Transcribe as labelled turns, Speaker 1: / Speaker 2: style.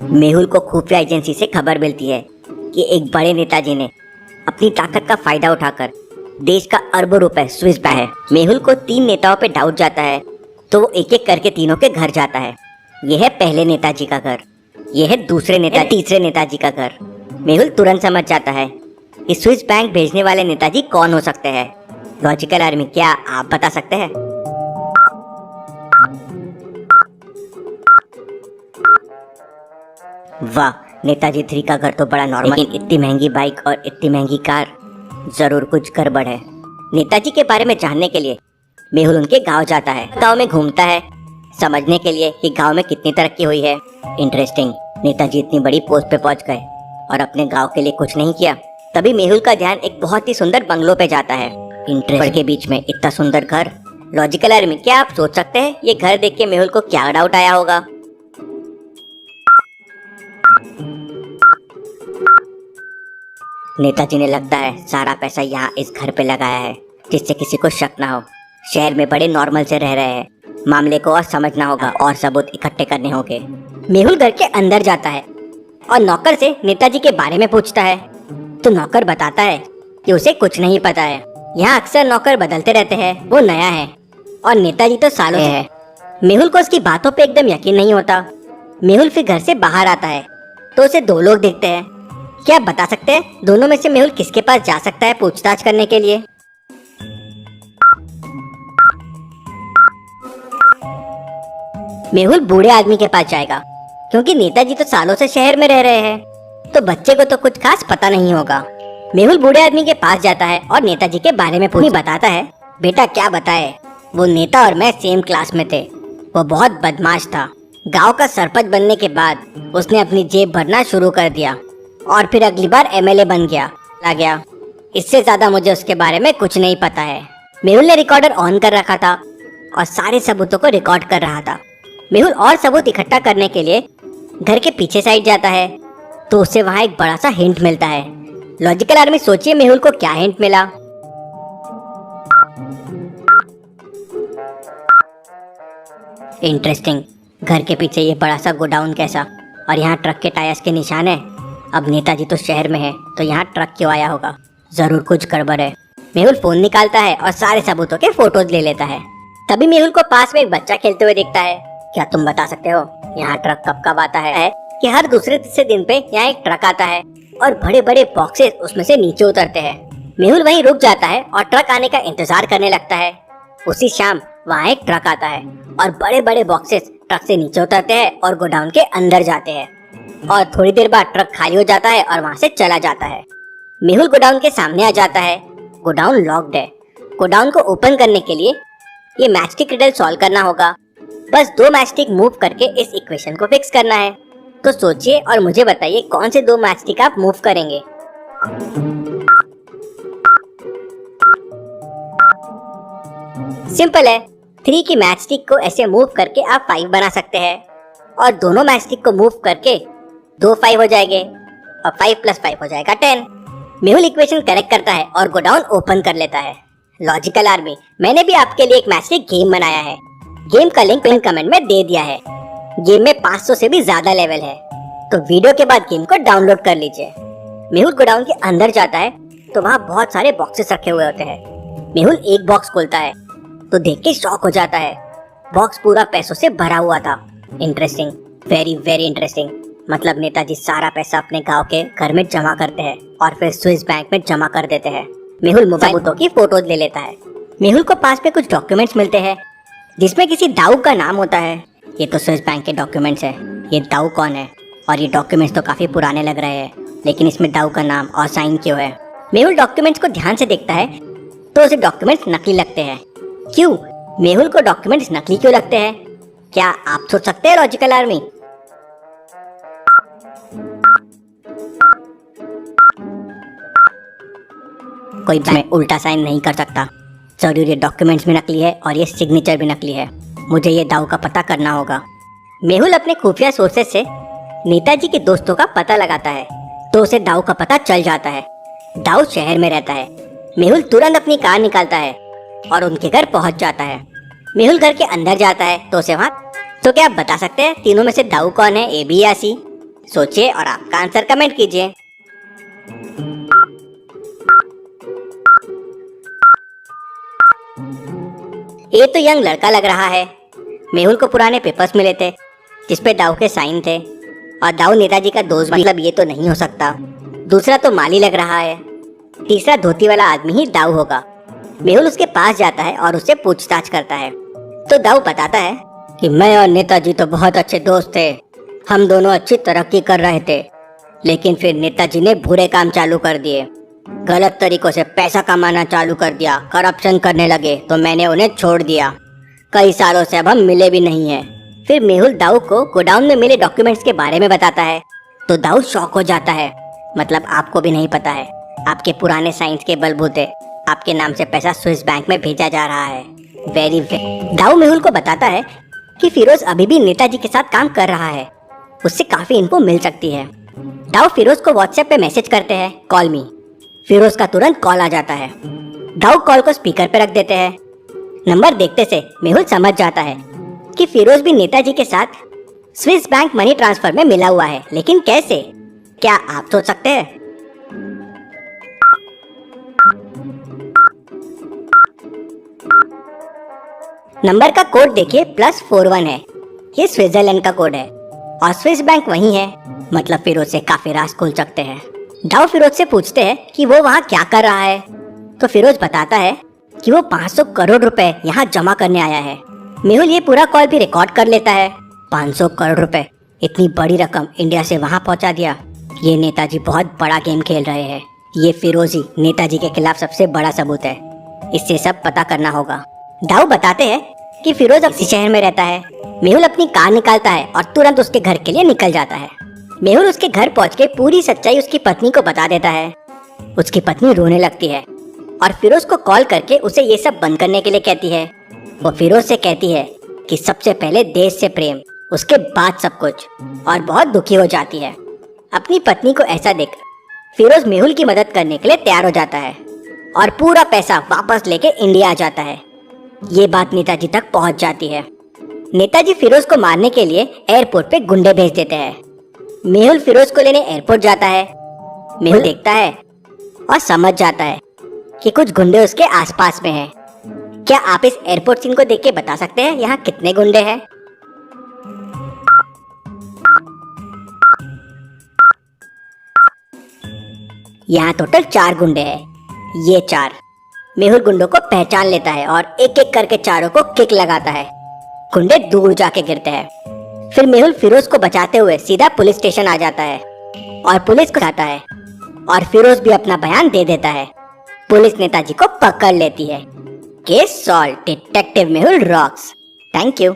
Speaker 1: मेहुल को खुफिया एजेंसी से खबर मिलती है कि एक बड़े नेताजी ने अपनी ताकत का फायदा उठाकर देश का अरबों रुपए स्विस बैंक है। मेहुल को 3 नेताओं पे डाउट जाता है तो वो एक एक करके तीनों के घर जाता है। यह है पहले नेताजी का घर, यह है दूसरे नेता तीसरे नेताजी का घर। मेहुल तुरंत समझ जाता है कि स्विस बैंक भेजने वाले नेताजी कौन हो सकते हैं। लॉजिकल आर्मी, क्या आप बता सकते हैं? वाह, नेताजी 3 का घर तो बड़ा नॉर्मल, लेकिन इतनी महंगी बाइक और इतनी महंगी कार, जरूर कुछ गड़बड़ है। नेताजी के बारे में जानने के लिए मेहुल उनके गांव जाता है। गांव में घूमता है समझने के लिए कि गांव में कितनी तरक्की हुई है। इंटरेस्टिंग, नेताजी इतनी बड़ी पोस्ट पे पहुंच गए और अपने गांव के लिए कुछ नहीं किया। तभी मेहुल का ध्यान एक बहुत ही सुंदर बंगलो पे जाता है। इंटरेस्ट के बीच में इतना सुंदर घर। लॉजिकल आर्मी, क्या आप सोच सकते हैं ये घर देख के मेहुल को क्या डाउट आया होगा? नेताजी ने लगता है सारा पैसा यहाँ इस घर पे लगाया है जिससे किसी को शक ना हो। शहर में बड़े नॉर्मल से रह रहे हैं, मामले को और समझना होगा और सबूत इकट्ठे करने होंगे। मेहुल घर के अंदर जाता है और नौकर से नेताजी के बारे में पूछता है तो नौकर बताता है कि उसे कुछ नहीं पता है। यहाँ अक्सर नौकर बदलते रहते हैं, वो नया है और नेताजी तो सालों से है। मेहुल को उसकी बातों पे एकदम यकीन नहीं होता। मेहुल फिर घर से बाहर आता है तो उसे 2 लोग दिखते हैं। क्या आप बता सकते हैं दोनों में से मेहुल किसके पास जा सकता है पूछताछ करने के लिए? मेहुल बूढ़े आदमी के पास जाएगा क्योंकि नेताजी तो सालों से शहर में रह रहे हैं, तो बच्चे को तो कुछ खास पता नहीं होगा। मेहुल बूढ़े आदमी के पास जाता है और नेताजी के बारे में बताता है। बेटा क्या बताए, वो नेता और मैं सेम क्लास में थे। वो बहुत बदमाश था। गांव का सरपंच बनने के बाद उसने अपनी जेब भरना शुरू कर दिया और फिर अगली बार एमएलए बन गया। इससे ज्यादा मुझे उसके बारे में कुछ नहीं पता है। मेहुल ने रिकॉर्डर ऑन कर रखा था और सारे सबूतों को रिकॉर्ड कर रहा था। मेहुल और सबूत इकट्ठा करने के लिए घर के पीछे साइड जाता है तो उसे वहां एक बड़ा सा हिंट मिलता है। लॉजिकल आर्मी, सोचिए मेहुल को क्या हिंट मिला? इंटरेस्टिंग, घर के पीछे ये बड़ा सा गोडाउन कैसा, और यहाँ ट्रक के टायर्स के निशान है। अब नेताजी तो शहर में है तो यहाँ ट्रक क्यों आया होगा? जरूर कुछ गड़बड़ है। मेहुल फोन निकालता है और सारे सबूतों के फोटोज ले लेता है। तभी मेहुल को पास में एक बच्चा खेलते हुए दिखता है। क्या तुम बता सकते हो यहाँ ट्रक कब कब आता है? कि हर दूसरे तीसरे दिन पे यहाँ एक ट्रक आता है और बड़े बड़े बॉक्सेस उसमें से नीचे उतरते हैं। मेहुल वहीं रुक जाता है और ट्रक आने का इंतजार करने लगता है। उसी शाम वहाँ एक ट्रक आता है और बड़े बड़े बॉक्सेस ट्रक से नीचे उतरते हैं और गोडाउन के अंदर जाते हैं और थोड़ी देर बाद ट्रक खाली हो जाता है और वहाँ से चला जाता है। मेहुल गोडाउन के सामने आ जाता है। गोडाउन लॉक्ड है। गोडाउन को ओपन करने के लिए ये मैचस्टिक रिडल सॉल्व करना होगा। बस 2 मैचस्टिक मूव करके इस इक्वेशन को फिक्स करना है। तो सोचिए और मुझे बताइए कौन से 2 मैचस्टिक आप मूव करेंगे? सिंपल है, 3 की मैचस्टिक को ऐसे मूव करके आप 5 बना सकते हैं और दोनों मैचस्टिक को मूव करके 2 5 हो जाएंगे और 5 + 5 हो जाएगा 10। मेहुल इक्वेशन करेक्ट करता है और गोडाउन ओपन कर लेता है। लॉजिकल आर्मी, मैंने भी आपके लिए एक मैचस्टिक गेम बनाया है। गेम का लिंक पिन कमेंट में दे दिया है। गेम में 500 से भी ज्यादा लेवल है, तो वीडियो के बाद गेम को डाउनलोड कर लीजिए। मेहुल गोडाउन के अंदर जाता है तो वहाँ बहुत सारे बॉक्सेस रखे हुए होते हैं। मेहुल एक बॉक्स खोलता है तो देख के शॉक हो जाता है। बॉक्स पूरा पैसों से भरा हुआ था। Interesting, very very interesting. मतलब नेताजी सारा पैसा अपने गांव के घर में जमा करते हैं और फिर स्विस बैंक में जमा कर देते हैं। मेहुल मोबाइल की फोटोज ले लेता है। मेहुल को पास में कुछ डॉक्यूमेंट्स मिलते हैं जिसमें किसी दाऊ का नाम होता है। ये तो स्विस बैंक के डॉक्यूमेंट्स है। ये दाऊ कौन है? और ये डॉक्यूमेंट्स तो काफी पुराने लग रहे हैं, लेकिन इसमें दाऊ का नाम और साइन क्यों है? मेहुल डॉक्यूमेंट्स को ध्यान से देखता है तो उसे डॉक्यूमेंट्स नकली लगते हैं। क्यों? मेहुल को डॉक्यूमेंट्स नकली क्यों लगते हैं? क्या आप सोच सकते हैं लॉजिकल आर्मी? कोई बैंक उल्टा साइन नहीं कर सकता। जरूर ये डॉक्यूमेंट्स भी नकली है और ये सिग्नेचर भी नकली है। मुझे ये दाऊ का पता करना होगा। मेहुल अपने खुफिया सोर्सेस से नेताजी के दोस्तों का पता लगाता है तो उसे दाऊ का पता चल जाता है। दाऊ शहर में रहता है। मेहुल तुरंत अपनी कार निकालता है और उनके घर पहुंच जाता है। मेहुल घर के अंदर जाता है तो उसे वहाँ, तो क्या आप बता सकते हैं तीनों में से दाऊ कौन है, ए बी या सी? सोचिए और आपका आंसर कमेंट कीजिए। ये तो यंग लड़का लग रहा है। मेहुल को पुराने पेपर्स मिले थे जिसपे दाऊ के साइन थे, और दाऊ नेताजी का दोस्त, मतलब ये तो नहीं हो सकता। दूसरा तो माली लग रहा है, तीसरा धोती वाला आदमी ही दाऊ होगा। मेहुल उसके पास जाता है और उससे पूछताछ करता है। तो दाऊ बताता है कि मैं और नेताजी तो बहुत अच्छे दोस्त थे, हम दोनों अच्छी तरक्की कर रहे थे, लेकिन फिर नेताजी ने बुरे काम चालू कर दिए, गलत तरीकों से पैसा कमाना चालू कर दिया, करप्शन करने लगे, तो मैंने उन्हें छोड़ दिया। कई सालों से अब हम मिले भी नहीं हैं। फिर मेहुल दाऊ को गोडाउन में मिले डॉक्यूमेंट्स के बारे में बताता है। तो दाऊ शॉक हो जाता है, मतलब आपको भी नहीं पता है, आपके पुराने साइंस के बलबूते आपके नाम से पैसा स्विस बैंक में भेजा जा रहा है। वेरी दाऊ मेहुल को बताता है कि फिरोज अभी भी नेताजी के साथ काम कर रहा है, उससे काफी इन्फो मिल सकती है। दाऊ फिरोज को व्हाट्सएप पे मैसेज करते हैं, कॉल मी। फिरोज का तुरंत कॉल आ जाता है। दाऊ कॉल को स्पीकर पे रख देते हैं। नंबर देखते से मेहुल समझ जाता है कि फिरोज भी नेताजी के साथ स्विस बैंक मनी ट्रांसफर में मिला हुआ है, लेकिन कैसे? क्या आप सोच सकते हैं? नंबर का कोड देखिए, +41 है। ये स्विट्जरलैंड का कोड है और स्विस बैंक वही है, मतलब फिरोज से काफी राज खुल सकते हैं। दाऊ फिरोज से पूछते हैं कि वो वहाँ क्या कर रहा है। तो फिरोज बताता है कि वो 500 करोड़ रुपए यहाँ जमा करने आया है। मेहुल ये पूरा कॉल भी रिकॉर्ड कर लेता है। 500 करोड़ रुपए, इतनी बड़ी रकम इंडिया से वहाँ पहुँचा दिया। ये नेताजी बहुत बड़ा गेम खेल रहे हैं। ये फिरोज ही नेताजी के खिलाफ सबसे बड़ा सबूत है, इससे सब पता करना होगा। दाऊ बताते हैं कि फिरोज इसी शहर में रहता है। मेहुल अपनी कार निकालता है और तुरंत उसके घर के लिए निकल जाता है। मेहुल उसके घर पहुंच के पूरी सच्चाई उसकी पत्नी को बता देता है। उसकी पत्नी रोने लगती है और फिरोज को कॉल करके उसे ये सब बंद करने के लिए कहती है। वो फिरोज से कहती है कि सबसे पहले देश से प्रेम, उसके बाद सब कुछ, और बहुत दुखी हो जाती है। अपनी पत्नी को ऐसा देख फिरोज मेहुल की मदद करने के लिए तैयार हो जाता है और पूरा पैसा वापस लेके इंडिया आ जाता है। ये बात नेताजी तक पहुंच जाती है। नेताजी फिरोज को मारने के लिए एयरपोर्ट पे गुंडे भेज देते हैं। मेहुल फिरोज को लेने एयरपोर्ट जाता है। मेहुल देखता है और समझ जाता है कि कुछ गुंडे उसके आसपास में हैं। क्या आप इस एयरपोर्ट सीन को देख के बता सकते हैं यहाँ कितने गुंडे हैं? यहाँ टोटल 4 गुंडे हैं। ये 4। मेहुल गुंडों को पहचान लेता है और एक एक करके चारों को किक लगाता है। गुंडे दूर जाके गिरते हैं। फिर मेहुल फिरोज को बचाते हुए सीधा पुलिस स्टेशन आ जाता है और पुलिस को आता है और फिरोज भी अपना बयान दे देता है। पुलिस नेताजी को पकड़ लेती है। Case solve. Detective Mehul rocks. Thank you.